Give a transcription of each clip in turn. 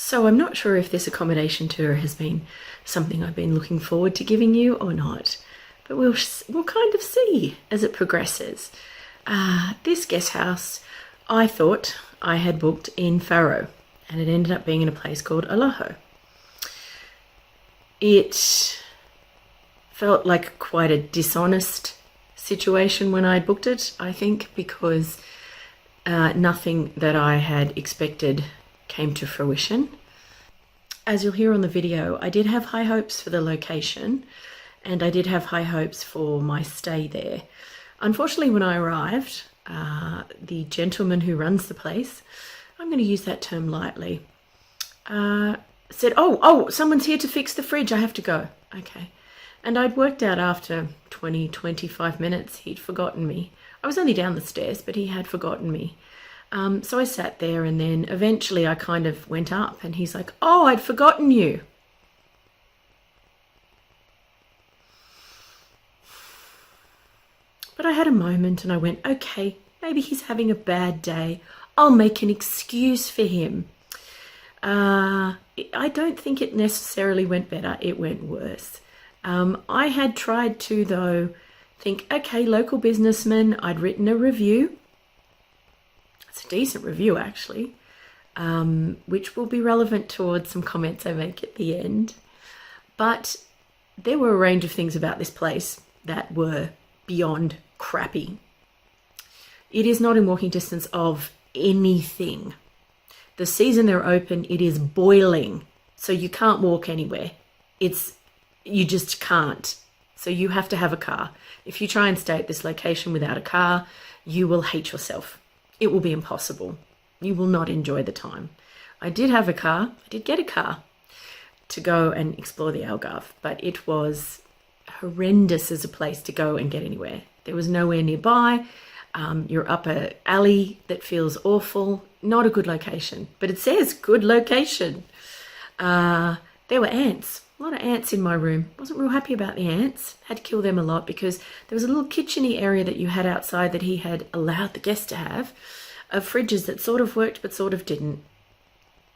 So I'm not sure if this accommodation tour has been something I've been looking forward to giving you or not, but we'll kind of see as it progresses. This guest house, I thought I had booked in Faro, and it ended up being in a place called Olaho. It felt like quite a dishonest situation when I booked it, I think, because nothing that I had expected came to fruition. As you'll hear on the video, I did have high hopes for the location, and I did have high hopes for my stay there. Unfortunately, when I arrived, the gentleman who runs the place, I'm going to use that term lightly, said, oh, someone's here to fix the fridge, I have to go. Okay. And I'd worked out after 25 minutes, he'd forgotten me. I was only down the stairs, but he had forgotten me. So I sat there, and then eventually I kind of went up, and he's like, oh, I'd forgotten you. But I had a moment and I went, okay, maybe he's having a bad day. I'll make an excuse for him. I don't think it necessarily went better. It went worse. I had tried to, though, think, okay, local businessman. I'd written a review. It's a decent review, actually, which will be relevant towards some comments I make at the end. But there were a range of things about this place that were beyond crappy. It is not in walking distance of anything. The season they're open, it is boiling, so you can't walk anywhere. You just can't. So you have to have a car. If you try and stay at this location without a car, you will hate yourself. It will be impossible. You will not enjoy the time. I did have a car. I did get a car to go and explore the Algarve, but it was horrendous as a place to go and get anywhere. There was nowhere nearby. You're up an alley that feels awful. Not a good location, but it says good location. There were ants. A lot of ants in my room. Wasn't real happy about the ants. Had to kill them a lot because there was a little kitcheny area that you had outside that he had allowed the guests to have, of fridges that sort of worked but sort of didn't.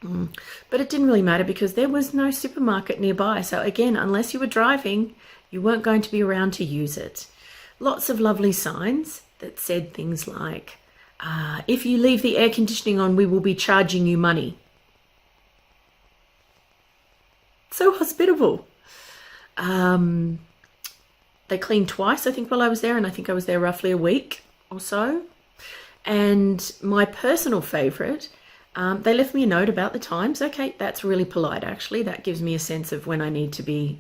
But it didn't really matter because there was no supermarket nearby. So again, unless you were driving, you weren't going to be around to use it. Lots of lovely signs that said things like, if you leave the air conditioning on, we will be charging you money. So hospitable. They cleaned twice, I think, while I was there, and I think I was there roughly a week or so. And my personal favourite, they left me a note about the times. Okay, that's really polite, actually. That gives me a sense of when I need to be,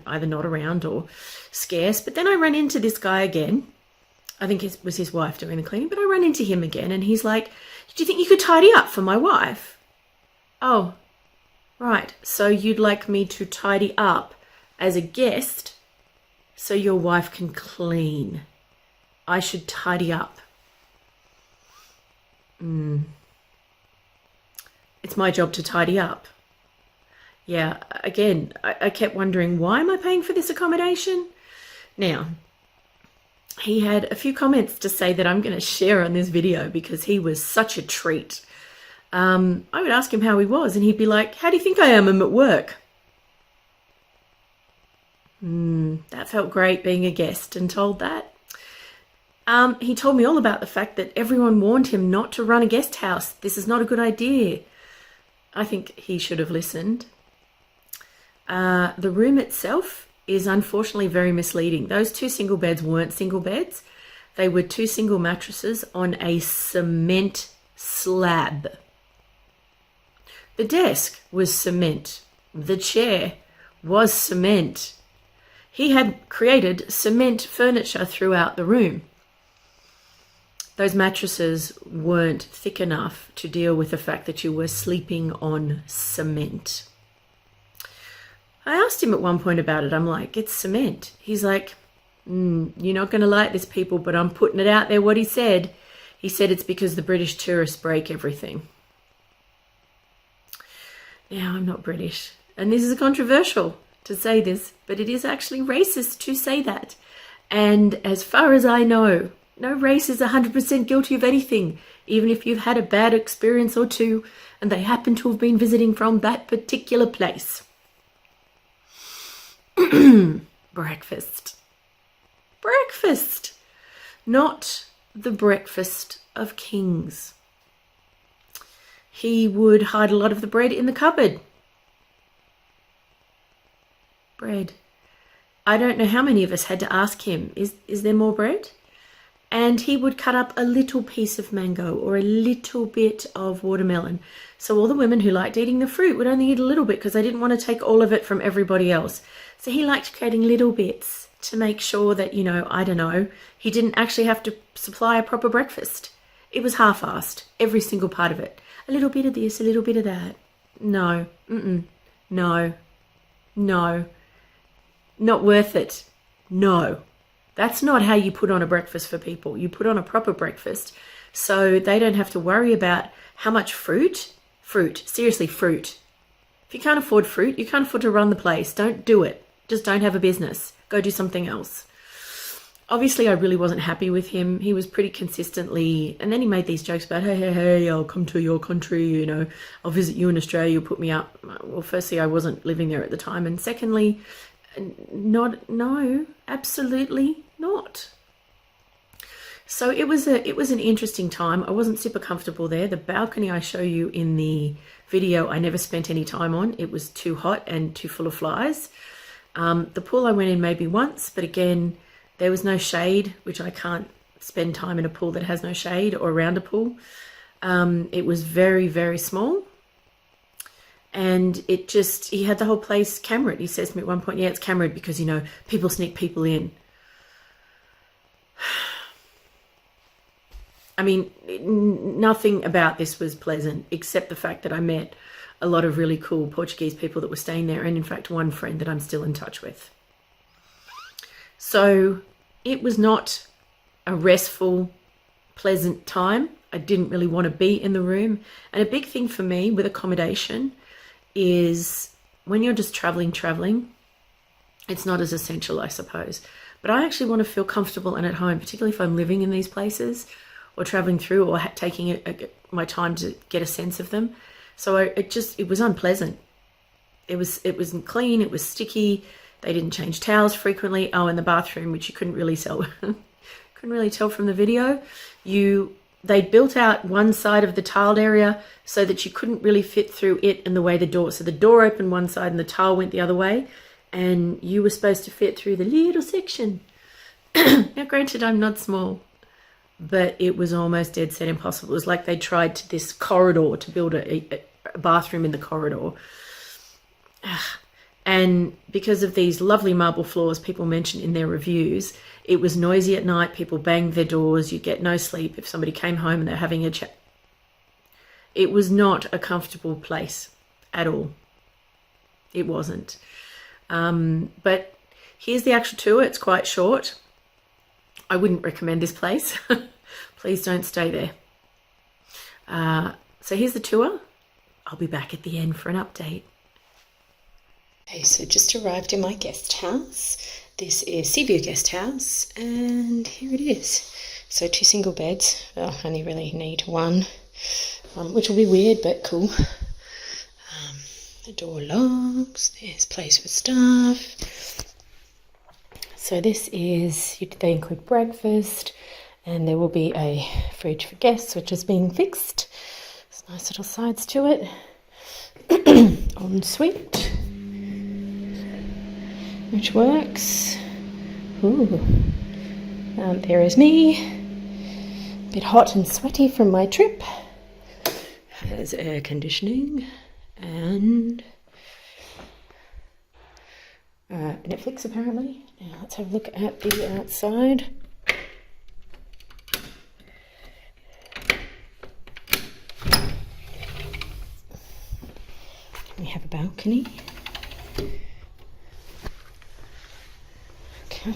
either not around or scarce. But then I ran into this guy again. I think it was his wife doing the cleaning, but I ran into him again, and he's like, do you think you could tidy up for my wife? Oh, right. So you'd like me to tidy up as a guest so your wife can clean. I should tidy up. It's my job to tidy up. Yeah, again, I kept wondering, why am I paying for this accommodation? Now, he had a few comments to say that I'm going to share on this video because he was such a treat. I would ask him how he was, and he'd be like, how do you think I am? I'm at work. That felt great, being a guest and told that. He told me all about the fact that everyone warned him not to run a guest house. This is not a good idea. I think he should have listened. The room itself is unfortunately very misleading. Those two single beds weren't single beds. They were two single mattresses on a cement slab. The desk was cement. The chair was cement. He had created cement furniture throughout the room. Those mattresses weren't thick enough to deal with the fact that you were sleeping on cement. I asked him at one point about it. I'm like, it's cement. He's like, you're not going to like this, people, but I'm putting it out there what he said. He said it's because the British tourists break everything. Now, I'm not British, and this is controversial to say this, but it is actually racist to say that. And as far as I know, no race is 100% guilty of anything, even if you've had a bad experience or two and they happen to have been visiting from that particular place. Breakfast. Breakfast. Not the breakfast of kings. He would hide a lot of the bread in the cupboard. Bread. I don't know how many of us had to ask him, is there more bread? And he would cut up a little piece of mango or a little bit of watermelon. So all the women who liked eating the fruit would only eat a little bit because they didn't want to take all of it from everybody else. So he liked creating little bits to make sure that, you know, I don't know, he didn't actually have to supply a proper breakfast. It was half-assed, every single part of it. A little bit of this, a little bit of that. No, no, no. Not worth it. No. That's not how you put on a breakfast for people. You put on a proper breakfast so they don't have to worry about how much fruit. Seriously, fruit. If you can't afford fruit, you can't afford to run the place. Don't do it. Just don't have a business. Go do something else. Obviously, I really wasn't happy with him. He was pretty consistently, and then he made these jokes about, hey, I'll come to your country, you know, I'll visit you in Australia, you'll put me up. Well, firstly, I wasn't living there at the time, and secondly, no, absolutely not. So it was an interesting time. I wasn't super comfortable there. The balcony I show you in the video, I never spent any time on. It was too hot and too full of flies. The pool I went in maybe once, but again, there was no shade, which I can't spend time in a pool that has no shade or around a pool. It was very, very small. And it just, he had the whole place cameraed. He says to me at one point, yeah, it's cameraed because, you know, people sneak people in. I mean, nothing about this was pleasant, except the fact that I met a lot of really cool Portuguese people that were staying there. And in fact, one friend that I'm still in touch with. So it was not a restful, pleasant time. I didn't really want to be in the room. And a big thing for me with accommodation is when you're just traveling, it's not as essential, I suppose. But I actually want to feel comfortable and at home, particularly if I'm living in these places or traveling through or taking my time to get a sense of them. So it was unpleasant. It wasn't clean. It was sticky. They didn't change towels frequently. Oh, and the bathroom, which you couldn't really tell from the video. They'd built out one side of the tiled area so that you couldn't really fit through it and the way the door. So the door opened one side and the tile went the other way. And you were supposed to fit through the little section. Now, granted, I'm not small, but it was almost dead set impossible. It was like they tried to this corridor to build a bathroom in the corridor. And because of these lovely marble floors people mentioned in their reviews, it was noisy at night. People banged their doors. You get no sleep if somebody came home and they're having a chat. It was not a comfortable place at all. It wasn't. But here's the actual tour. It's quite short. I wouldn't recommend this place. Please don't stay there. So here's the tour. I'll be back at the end for an update. Okay, so just arrived in my guest house. This is Seaview Guest House, and here it is. So 2 single beds. Well, I only really need one, which will be weird, but cool. The door locks. There's place for stuff. So this is, they include breakfast, and there will be a fridge for guests, which is being fixed. There's nice little sides to it. Ensuite, which works. Ooh. There is me. A bit hot and sweaty from my trip. There's air conditioning and Netflix apparently. Now let's have a look at the outside. We have a balcony. Okay,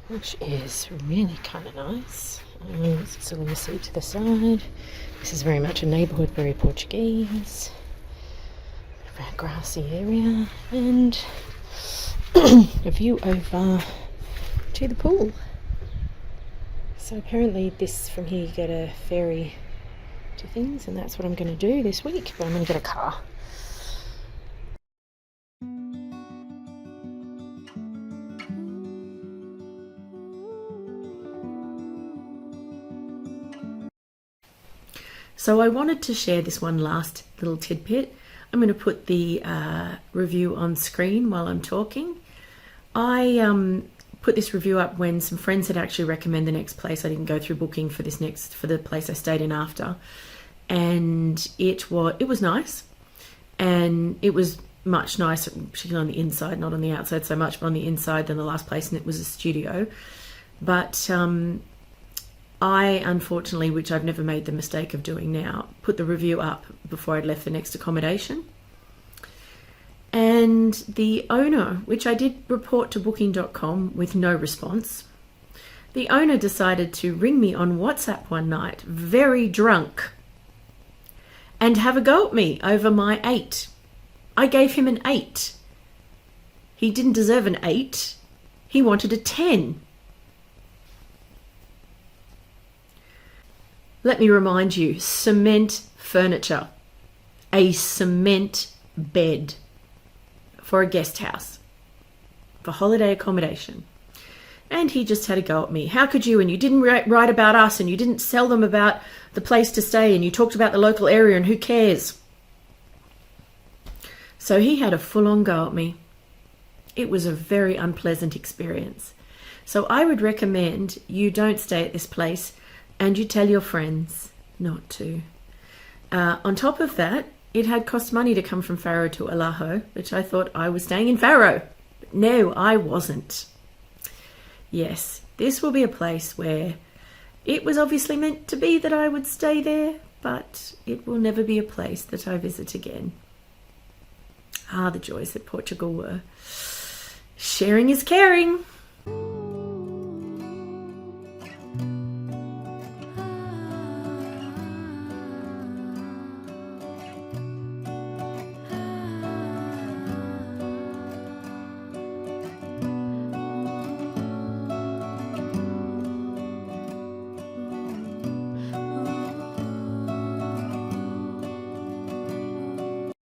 which is really kind of nice. It's a little seat to the side. This is very much a neighbourhood, very Portuguese. A grassy area and a view over to the pool. So apparently this, from here you get a ferry to things, and that's what I'm going to do this week. But I'm going to get a car. So I wanted to share this one last little tidbit. I'm going to put the review on screen while I'm talking. I put this review up when some friends had actually recommended the next place. I didn't go through booking for the place I stayed in after, and it was nice, and it was much nicer, particularly on the inside, not on the outside so much, but on the inside than the last place, and it was a studio. But I, unfortunately, which I've never made the mistake of doing now, put the review up before I'd left the next accommodation. And the owner, which I did report to booking.com with no response, the owner decided to ring me on WhatsApp one night, very drunk, and have a go at me over my 8. I gave him an 8. He didn't deserve an 8. He wanted a 10. Let me remind you, cement furniture, a cement bed for a guest house, for holiday accommodation. And he just had a go at me. How could you? And you didn't write about us, and you didn't tell them about the place to stay, and you talked about the local area, and who cares? So he had a full-on go at me. It was a very unpleasant experience. So I would recommend you don't stay at this place, and you tell your friends not to. On top of that, it had cost money to come from Faro to Olaho, which I thought I was staying in Faro. But no, I wasn't. Yes, this will be a place where it was obviously meant to be that I would stay there, but it will never be a place that I visit again. Ah, the joys that Portugal were. Sharing is caring.